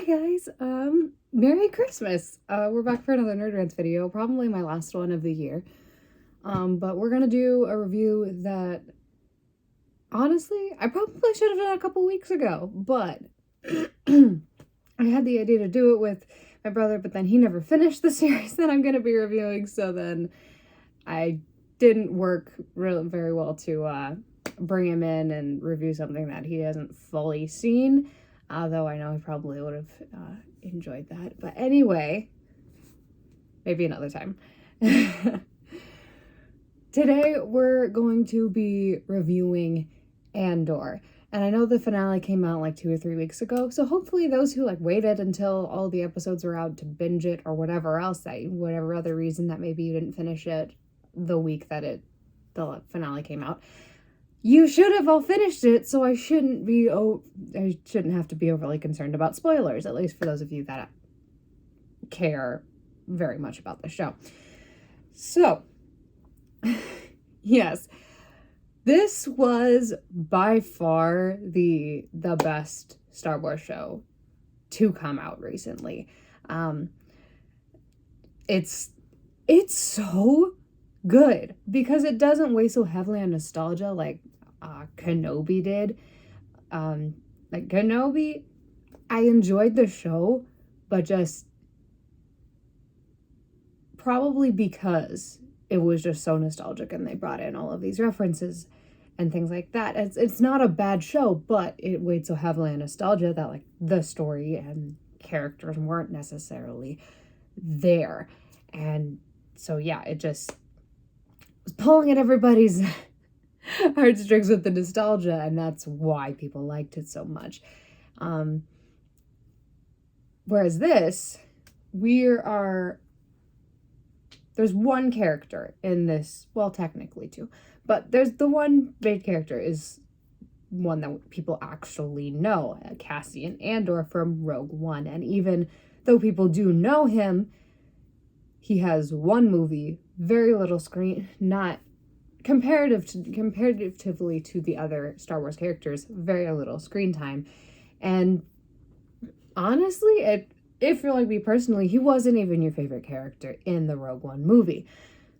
guys, Merry Christmas. We're back for another Nerd Rants video, probably my last one of the year. But we're gonna do a review that, honestly, I probably should have done a couple weeks ago, but I had the idea to do it with my brother, but then he never finished the series that I'm gonna be reviewing, so then I didn't work very well to, bring him in and review something that he hasn't fully seen. Though I know he probably would have enjoyed that. But anyway, maybe another time. Today we're going to be reviewing Andor. And I know the finale came out like 2 or 3 weeks ago, so hopefully those who waited until all the episodes were out to binge it or whatever else, whatever other reason that maybe you didn't finish it the week that the finale came out, you should have all finished it, so I shouldn't have to be overly concerned about spoilers, at least for those of you that care very much about the show. So, yes, this was by far the best Star Wars show to come out recently. It's so good because it doesn't weigh so heavily on nostalgia like Kenobi did. Kenobi, I enjoyed the show, but just probably because it was just so nostalgic and they brought in all of these references and things like that. It's not a bad show, but it weighed so heavily on nostalgia that the story and characters weren't necessarily there. And so yeah, it just was pulling at everybody's heartstrings with the nostalgia, and that's why people liked it so much. Whereas this, there's one character in this, well, technically two, but there's the one main character is one that people actually know, Cassian Andor from Rogue One. And even though people do know him, he has one movie, very little screen, not comparatively to the other Star Wars characters, very little screen time. And honestly, if you're like me personally, he wasn't even your favorite character in the Rogue One movie.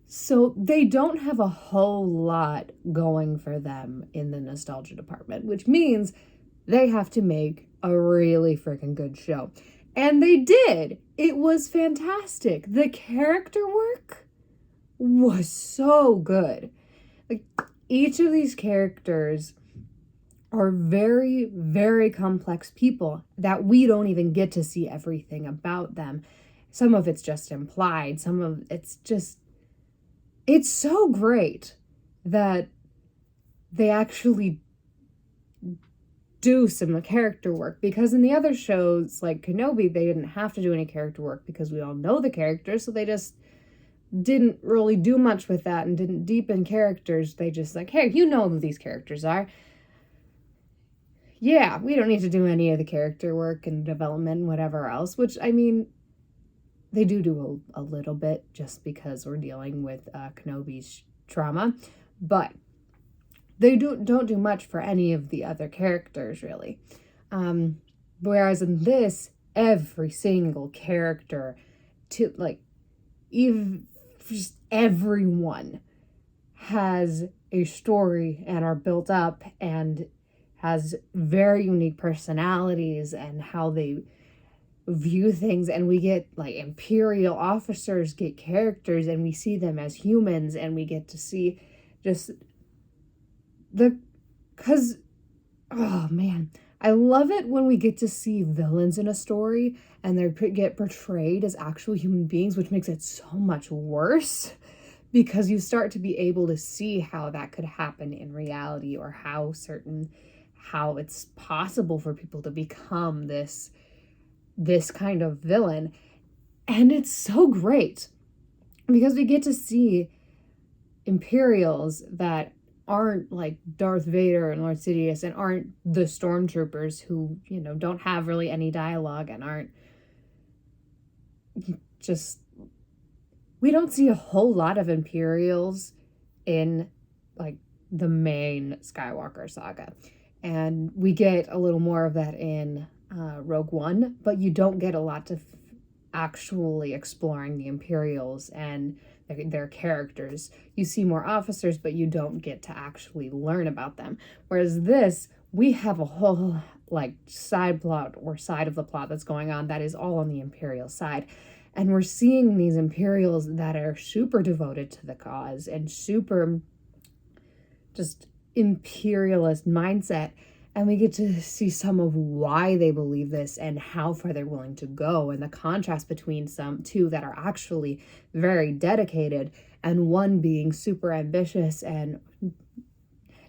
So they don't have a whole lot going for them in the nostalgia department, which means they have to make a really freaking good show. And they did. It was fantastic. The character work was so good. Each of these characters are very, very complex people that we don't even get to see everything about them. Some of it's just implied. Some of it's so great that they actually do some character work, because in the other shows like Kenobi, they didn't have to do any character work because we all know the characters, so they just didn't really do much with that and didn't deepen characters. They just hey, you know who these characters are. Yeah, we don't need to do any of the character work and development and whatever else, which, I mean, they do a little bit just because we're dealing with Kenobi's trauma, but they don't do much for any of the other characters, really. Whereas in this, every single character, even just everyone has a story and are built up and has very unique personalities and how they view things. And we get Imperial officers get characters and we see them as humans, and we get to see just oh man, I love it when we get to see villains in a story and they get portrayed as actual human beings, which makes it so much worse because you start to be able to see how that could happen in reality, or how it's possible for people to become this kind of villain. And it's so great because we get to see Imperials that aren't like Darth Vader and Lord Sidious and aren't the stormtroopers who, don't have really any dialogue and aren't just... We don't see a whole lot of Imperials in the main Skywalker saga. And we get a little more of that in Rogue One, but you don't get a lot to actually exploring the Imperials and their characters. You see more officers, but you don't get to actually learn about them. Whereas this, we have a whole like side plot or side of the plot that's going on that is all on the Imperial side. And we're seeing these Imperials that are super devoted to the cause and super just imperialist mindset. And we get to see some of why they believe this and how far they're willing to go, and the contrast between some two that are actually very dedicated and one being super ambitious, and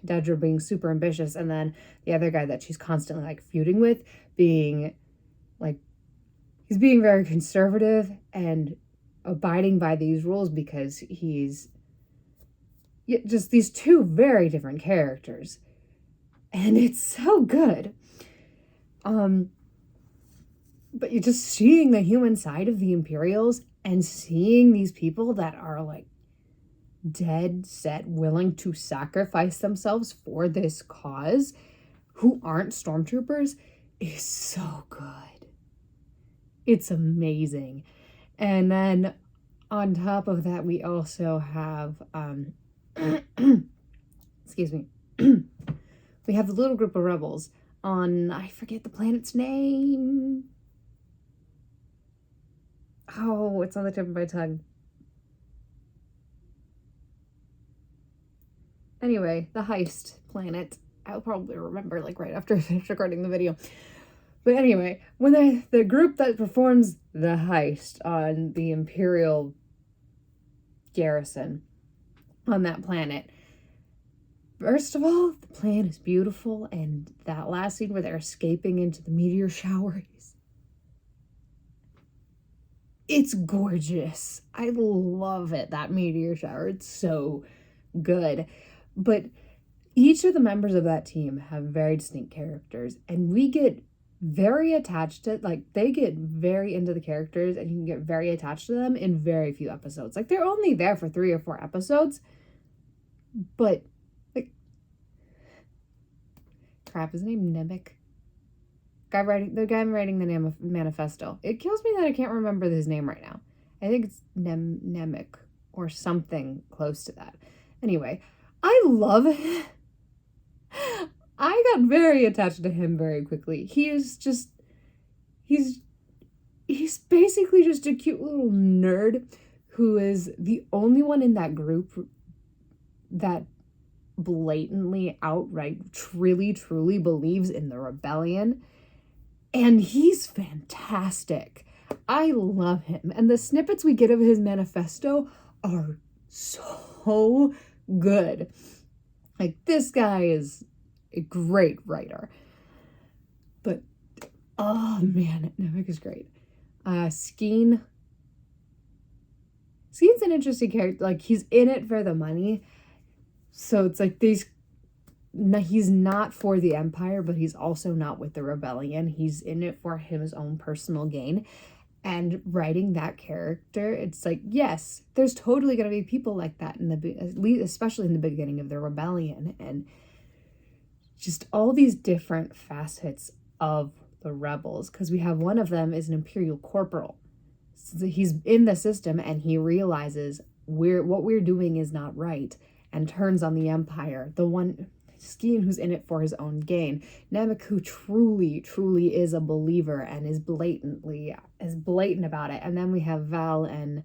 Dedra being super ambitious, and then the other guy that she's constantly like feuding with being like, he's being very conservative and abiding by these rules because he's just these two very different characters. And it's so good. But you're just seeing the human side of the Imperials and seeing these people that are like dead set willing to sacrifice themselves for this cause who aren't stormtroopers is so good. It's amazing. And then on top of that, we also have excuse me. We have the little group of rebels on, I forget the planet's name. Oh, it's on the tip of my tongue. Anyway, the heist planet. I'll probably remember like right after I finish recording the video. But anyway, when the group that performs the heist on the Imperial garrison on that planet, first of all, the plan is beautiful, and that last scene where they're escaping into the meteor shower it's gorgeous. I love it, that meteor shower. It's so good. But each of the members of that team have very distinct characters, and we get very attached to, like, they get very into the characters, and you can get very attached to them in very few episodes. Like, they're only there for 3 or 4 episodes, but crap, his name Nemec. The guy writing the manifesto. It kills me that I can't remember his name right now. I think it's Nemec or something close to that. Anyway, I love it. I got very attached to him very quickly. He's basically just a cute little nerd who is the only one in that group that blatantly, outright, truly believes in the rebellion. And he's fantastic. I love him. And the snippets we get of his manifesto are so good. Like, this guy is a great writer. But, oh man, Nemec is great. Skeen. Skeen's an interesting character. Like, he's in it for the money. So it's like he's not for the Empire, but he's also not with the rebellion. He's in it for his own personal gain. And writing that character, it's like, yes, there's totally going to be people like that especially in the beginning of the rebellion, and just all these different facets of the rebels. Because we have one of them is an Imperial corporal. So he's in the system and he realizes what we're doing is not right, and turns on the Empire. The one Skeen who's in it for his own gain. Nemec who truly is a believer and is blatant about it. And then we have Val and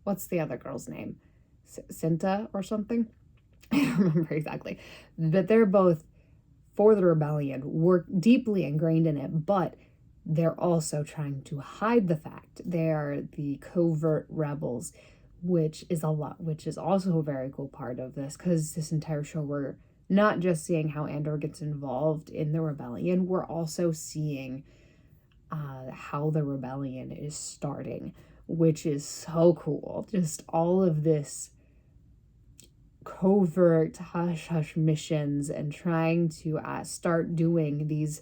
what's the other girl's name? Cinta or something? I don't remember exactly. But they're both for the rebellion, work deeply ingrained in it, but they're also trying to hide the fact. They are the covert rebels, which is also a very cool part of this, because this entire show we're not just seeing how Andor gets involved in the rebellion, we're also seeing how the rebellion is starting, which is so cool. Just all of this covert hush-hush missions and trying to start doing these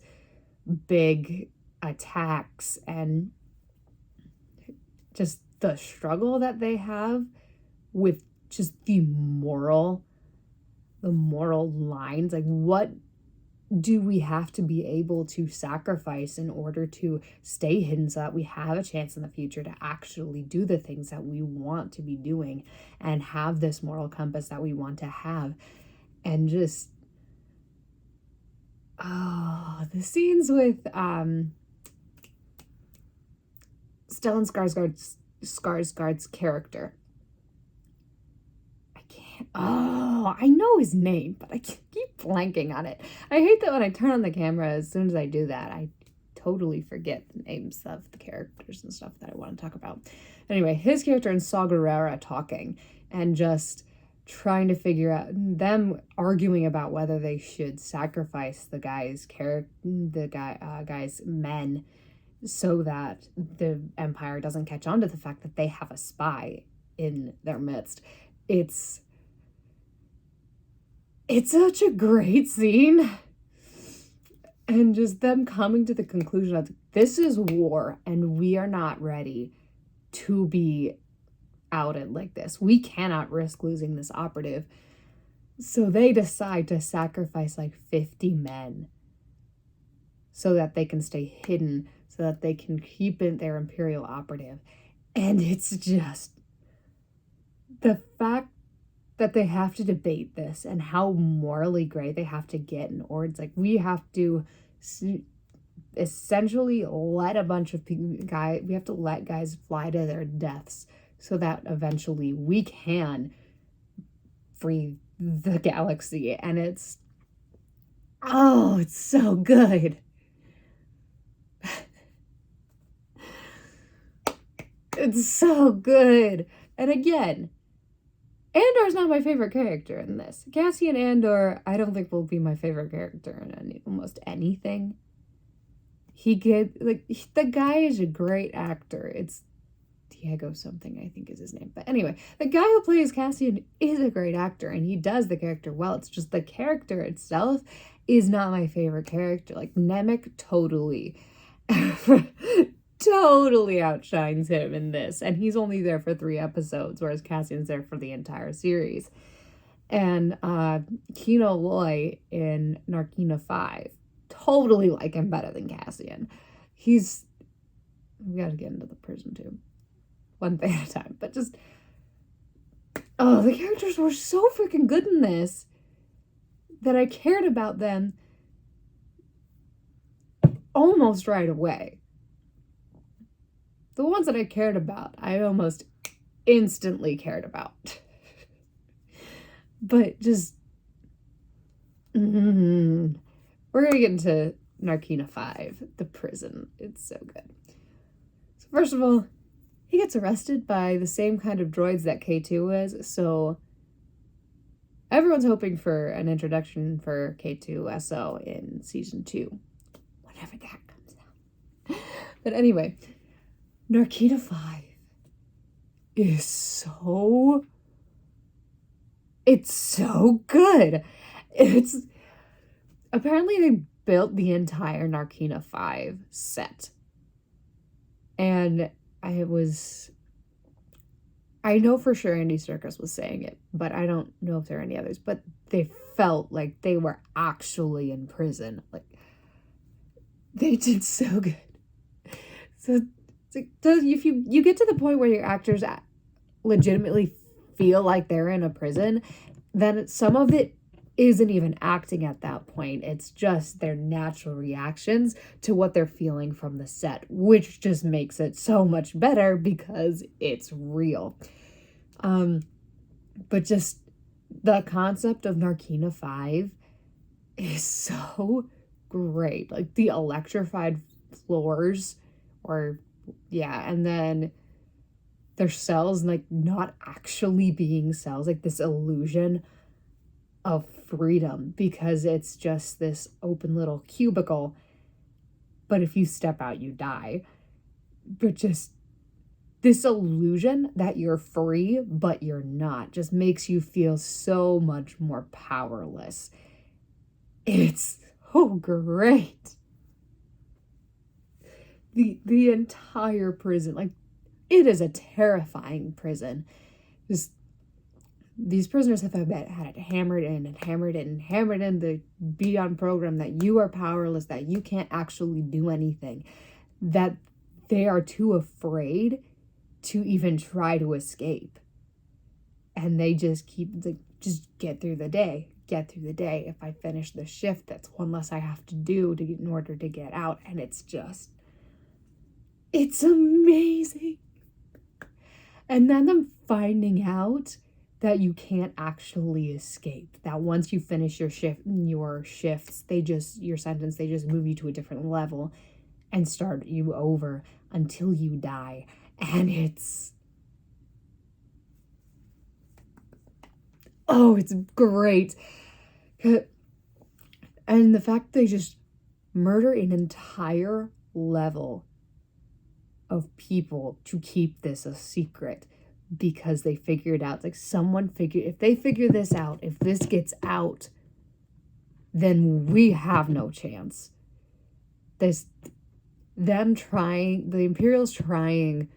big attacks, and just the struggle that they have with just the moral lines, like what do we have to be able to sacrifice in order to stay hidden so that we have a chance in the future to actually do the things that we want to be doing and have this moral compass that we want to have? And just, oh, the scenes with Stellan Skarsgård's character. Oh, I know his name, but I keep blanking on it. I hate that when I turn on the camera, as soon as I do that, I totally forget the names of the characters and stuff that I want to talk about. Anyway, his character and Saw Gerrera talking and just trying to figure out, them arguing about whether they should sacrifice the guy's men so that the Empire doesn't catch on to the fact that they have a spy in their midst. It's such a great scene. And just them coming to the conclusion of, this is war and we are not ready to be outed like this. We cannot risk losing this operative. So they decide to sacrifice like 50 men so that they can stay hidden, so that they can keep in their Imperial operative. And it's just the fact that they have to debate this and how morally gray they have to get in order. It's like, we have to essentially let a bunch of we have to let guys fly to their deaths so that eventually we can free the galaxy. And it's so good. It's so good. And again, Andor's not my favorite character in this. Cassian Andor, I don't think will be my favorite character in almost anything. The guy is a great actor. It's Diego something, I think is his name. But anyway, the guy who plays Cassian is a great actor, and he does the character well. It's just the character itself is not my favorite character. Like, Nemec totally outshines him in this, and he's only there for 3 episodes, whereas Cassian's there for the entire series. And Kino Loy in Narkina 5, totally like him better than Cassian. We gotta get into the prison too, one thing at a time. But just, the characters were so freaking good in this that I cared about them almost right away. The ones that I cared about, I almost instantly cared about. But just, we're going to get into Narkina 5, the prison. It's so good. So first of all, he gets arrested by the same kind of droids that K2 is, so everyone's hoping for an introduction for K2SO in Season 2, whenever that comes out. But anyway, Narkina 5 is so good. It's apparently they built the entire Narkina 5 set. And I know for sure Andy Serkis was saying it, but I don't know if there are any others, but they felt like they were actually in prison. Like, they did so good. So if you get to the point where your actors legitimately feel like they're in a prison, then some of it isn't even acting at that point. It's just their natural reactions to what they're feeling from the set, which just makes it so much better because it's real. But just the concept of Narkina 5 is so great. Like, the electrified floors, and then their cells, like, not actually being cells, like this illusion of freedom because it's just this open little cubicle, but if you step out, you die. But just this illusion that you're free, but you're not, just makes you feel so much more powerless. It's so great. The entire prison, like, it is a terrifying prison. Just these prisoners have had it hammered in and hammered in and hammered in the be on program that you are powerless, that you can't actually do anything, that they are too afraid to even try to escape. And they just keep, like, just get through the day. If I finish the shift, that's one less I have to do in order to get out. And it's amazing. And then I'm finding out that you can't actually escape. That once you finish your shifts, your sentence, they just move you to a different level and start you over until you die. And it's great. And the fact they just murder an entire level of people to keep this a secret because they figured out, like, if they figure this out, if this gets out, then we have no chance. The Imperials trying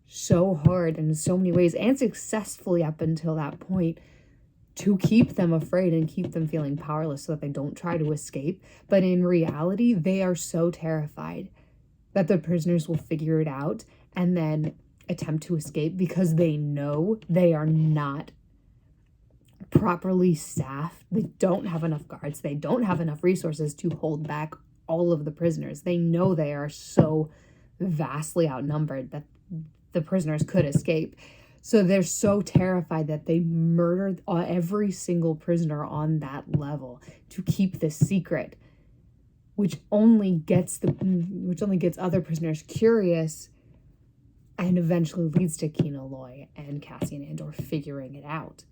so hard and in so many ways, and successfully up until that point, to keep them afraid and keep them feeling powerless so that they don't try to escape. But in reality, they are so terrified that the prisoners will figure it out and then attempt to escape because they know they are not properly staffed. They don't have enough guards. They don't have enough resources to hold back all of the prisoners. They know they are so vastly outnumbered that the prisoners could escape. So they're so terrified that they murdered every single prisoner on that level to keep this secret, which only gets other prisoners curious and eventually leads to Kino Loy and Cassian Andor figuring it out.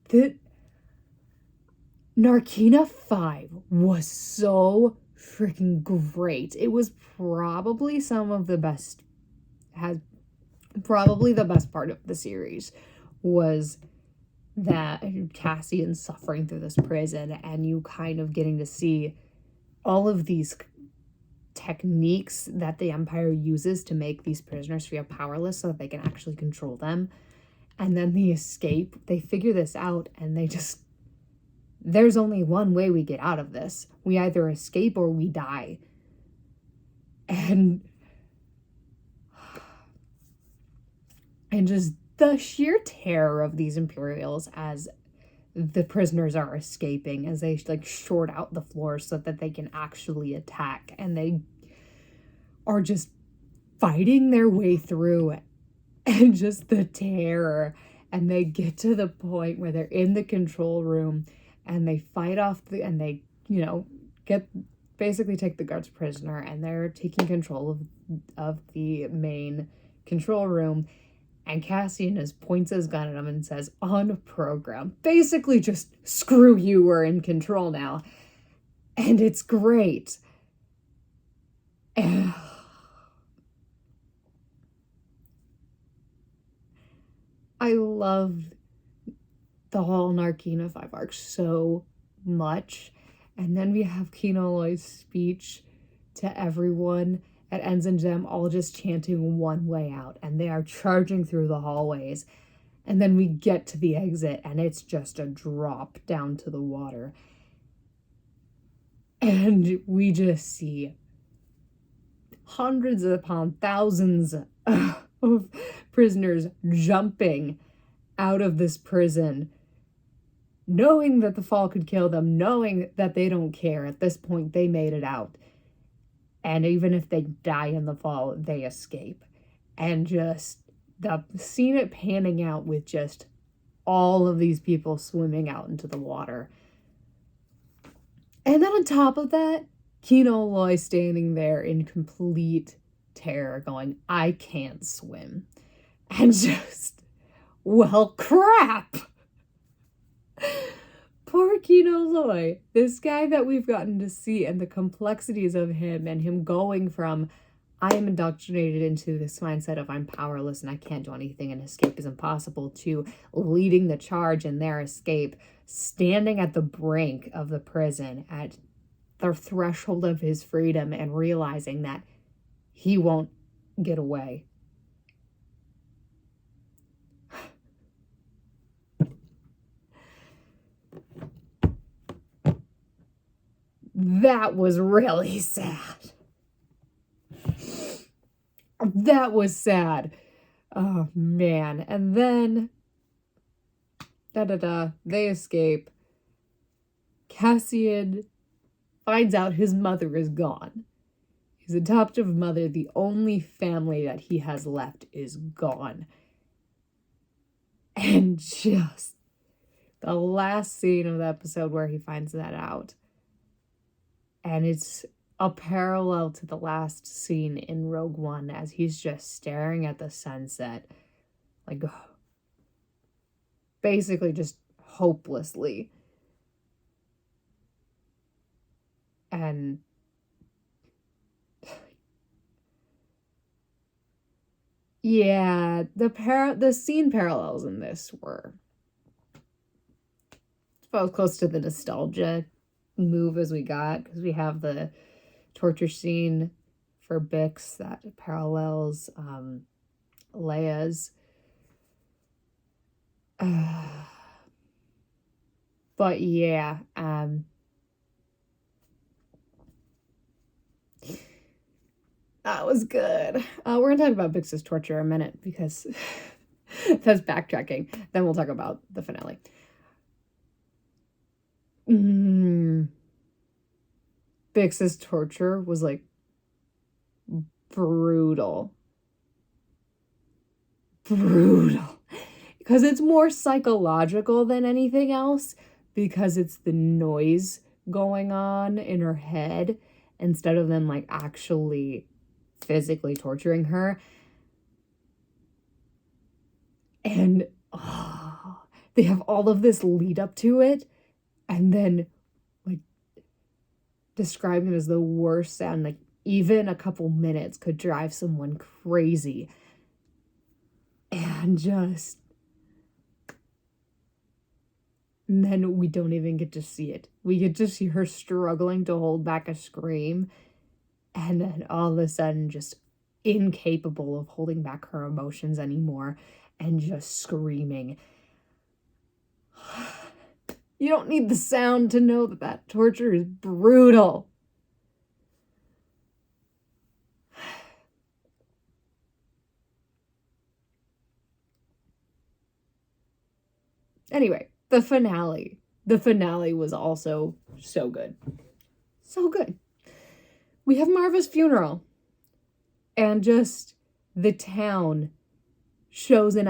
The Narkina 5 was so freaking great. It was probably the best part of the series, was that Cassian suffering through this prison and you kind of getting to see all of these techniques that the Empire uses to make these prisoners feel powerless so that they can actually control them. And then the escape, they figure this out and there's only one way we get out of this. We either escape or we die. And just the sheer terror of these Imperials as the prisoners are escaping, as they short out the floor so that they can actually attack, and they are just fighting their way through it, and just the terror. And they get to the point where they're in the control room and they fight off and they basically take the guards prisoner, and they're taking control of the main control room. And Cassian just points his gun at him and says, "On program." Basically just, screw you, we're in control now. And it's great. I loved the whole Narkina 5 arc so much. And then we have Kino Loy's speech to everyone at ends in them all just chanting one way out, and they are charging through the hallways. And then we get to the exit and it's just a drop down to the water. And we just see hundreds upon thousands of prisoners jumping out of this prison, knowing that the fall could kill them, knowing that they don't care. At this point, they made it out. And even if they die in the fall, they escape. And just seeing it panning out with just all of these people swimming out into the water. And then on top of that, Kino Loy standing there in complete terror going, "I can't swim." And just, well, crap! Poor Kino Loy, this guy that we've gotten to see, and the complexities of him, and him going from, I am indoctrinated into this mindset of I'm powerless and I can't do anything and escape is impossible, to leading the charge in their escape, standing at the brink of the prison, at the threshold of his freedom, and realizing that he won't get away. that was really sad. That was sad. Oh, man. And then, they escape. Cassian finds out his mother is gone. His adoptive mother, the only family that he has left, is gone. And just the last scene of the episode where he finds that out. And it's a parallel to the last scene in Rogue One as he's just staring at the sunset. Like, basically just hopelessly. And yeah, the scene parallels in this were about as close to the nostalgia move as we got, because we have the torture scene for Bix that parallels Leia's. But yeah, that was good. We're gonna talk about Bix's torture in a minute because that's backtracking. Then we'll talk about the finale. Bix's torture was like brutal. Because it's more psychological than anything else, because it's the noise going on in her head instead of them like actually physically torturing her. And they have all of this lead up to it, and then like describing it as the worst sound. Like even a couple minutes could drive someone crazy. And then we don't even get to see it. We get to see her struggling to hold back a scream, and then all of a sudden just incapable of holding back her emotions anymore and just screaming. You don't need the sound to know that torture is brutal. Anyway, the finale. The finale was also so good. So good. We have Marva's funeral. And just the town does an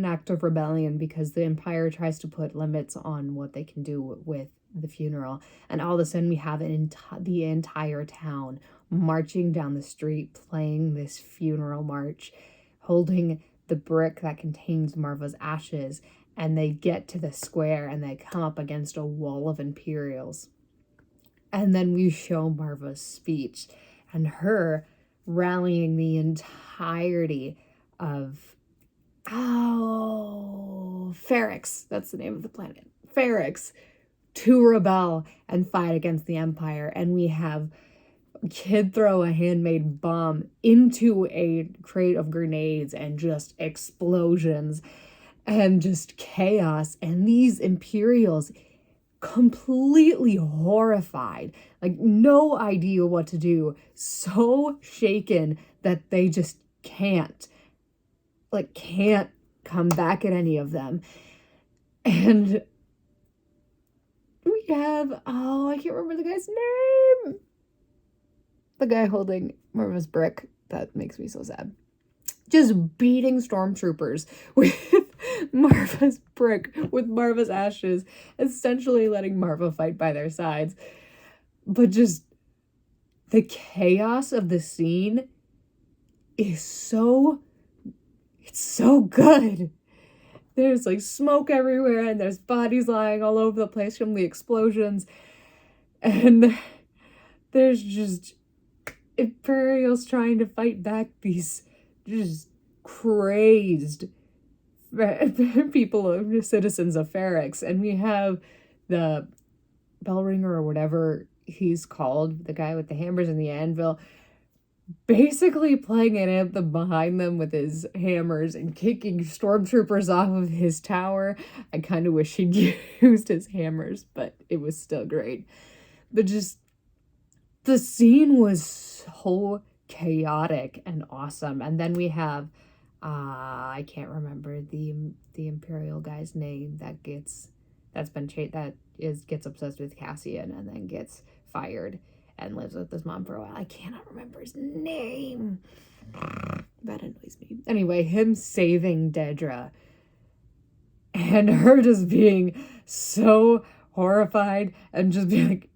act of rebellion because the Empire tries to put limits on what they can do with the funeral. And all of a sudden we have the entire town marching down the street, playing this funeral march, holding the brick that contains Marva's ashes. And they get to the square and they come up against a wall of Imperials. And then we show Marva's speech and her rallying the entirety of Ferrix, that's the name of the planet, Ferrix, to rebel and fight against the Empire. And we have Kid throw a handmade bomb into a crate of grenades and just explosions and just chaos. And these Imperials completely horrified, like no idea what to do, so shaken that they just can't come back at any of them. And we have, I can't remember the guy's name. The guy holding Marva's brick. That makes me so sad. Just beating stormtroopers with Marva's brick, with Marva's ashes, essentially letting Marva fight by their sides. But just the chaos of the scene is it's so good. There's like smoke everywhere and there's bodies lying all over the place from the explosions. And there's just Imperials trying to fight back these just crazed people, citizens of Ferrix. And we have the bell ringer or whatever he's called, the guy with the hammers and the anvil, basically playing an anthem behind them with his hammers and kicking stormtroopers off of his tower. I kind of wish he'd used his hammers, but it was still great. But just the scene was so chaotic and awesome. And then we have I can't remember the Imperial guy's name that gets obsessed with Cassian and then gets fired and lives with his mom for a while. I cannot remember his name. That annoys me. Anyway, him saving Dedra and her just being so horrified and just being like,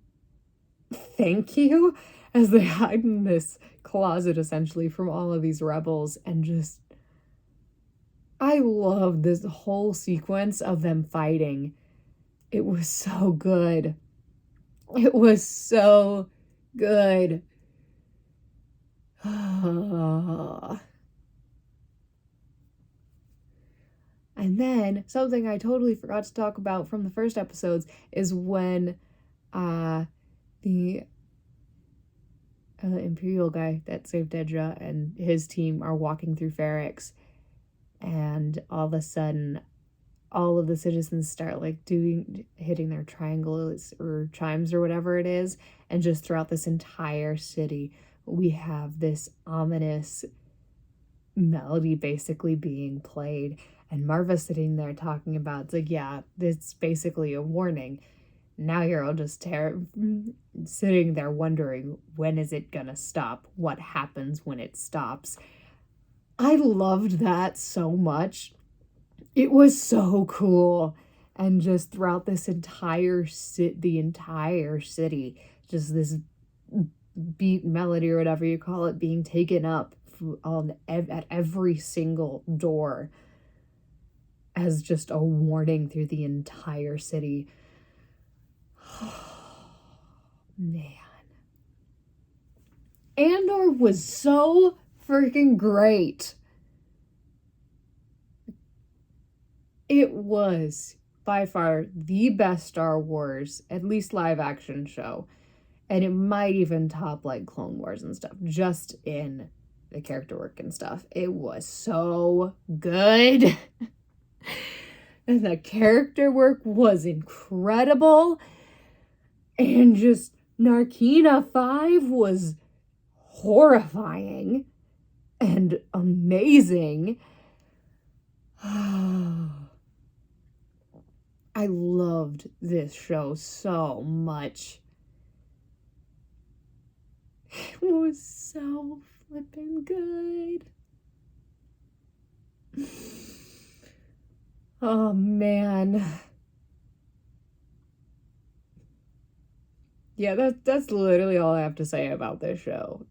thank you, as they hide in this closet essentially from all of these rebels. And just, I love this whole sequence of them fighting. It was so good. It was so good. And then something I totally forgot to talk about from the first episodes is when the Imperial guy that saved Dedra and his team are walking through Ferrix, and all of a sudden all of the citizens start like hitting their triangles or chimes or whatever it is, and just throughout this entire city we have this ominous melody basically being played, and Marva's sitting there talking about, it's like, yeah, it's basically a warning. Now you're all just sitting there wondering, when is it gonna stop? What happens when it stops? I loved that so much. It was so cool. And just throughout this entire the entire city, just this beat melody or whatever you call it being taken up at every single door as just a warning through the entire city. Man. Andor was so freaking great. It was by far the best Star Wars, at least live action show. And it might even top like Clone Wars and stuff, just in the character work and stuff. It was so good. And the character work was incredible. And just Narkina 5 was horrifying and amazing. I loved this show so much. It was so flippin' good. Oh, man. Yeah, that's literally all I have to say about this show.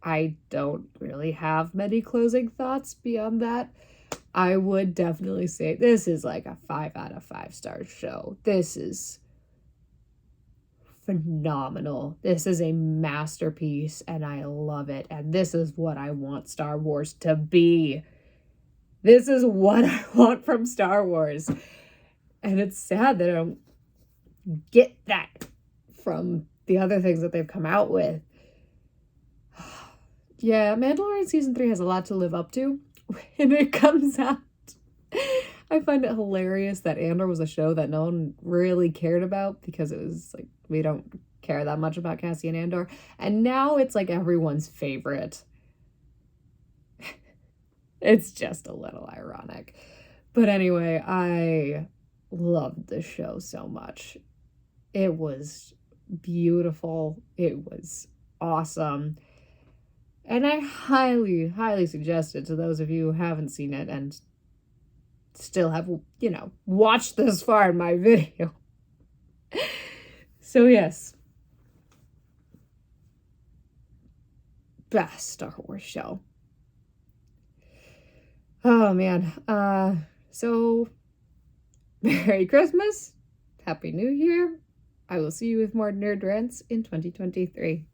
I don't really have many closing thoughts beyond that. I would definitely say this is like a 5 out of 5 star show. This is phenomenal. This is a masterpiece and I love it. And this is what I want Star Wars to be. This is what I want from Star Wars. And it's sad that I don't get that from the other things that they've come out with. Yeah, Mandalorian Season 3 has a lot to live up to when it comes out. I find it hilarious that Andor was a show that no one really cared about because it was like, we don't care that much about Cassian Andor. And now it's like everyone's favorite. It's just a little ironic. But anyway, I loved this show so much. It was beautiful. It was awesome. And I highly, highly suggest it to those of you who haven't seen it and still have, watched this far in my video. So yes. Best Star Wars show. Oh, man. So, Merry Christmas. Happy New Year. I will see you with more Nerd Rants in 2023.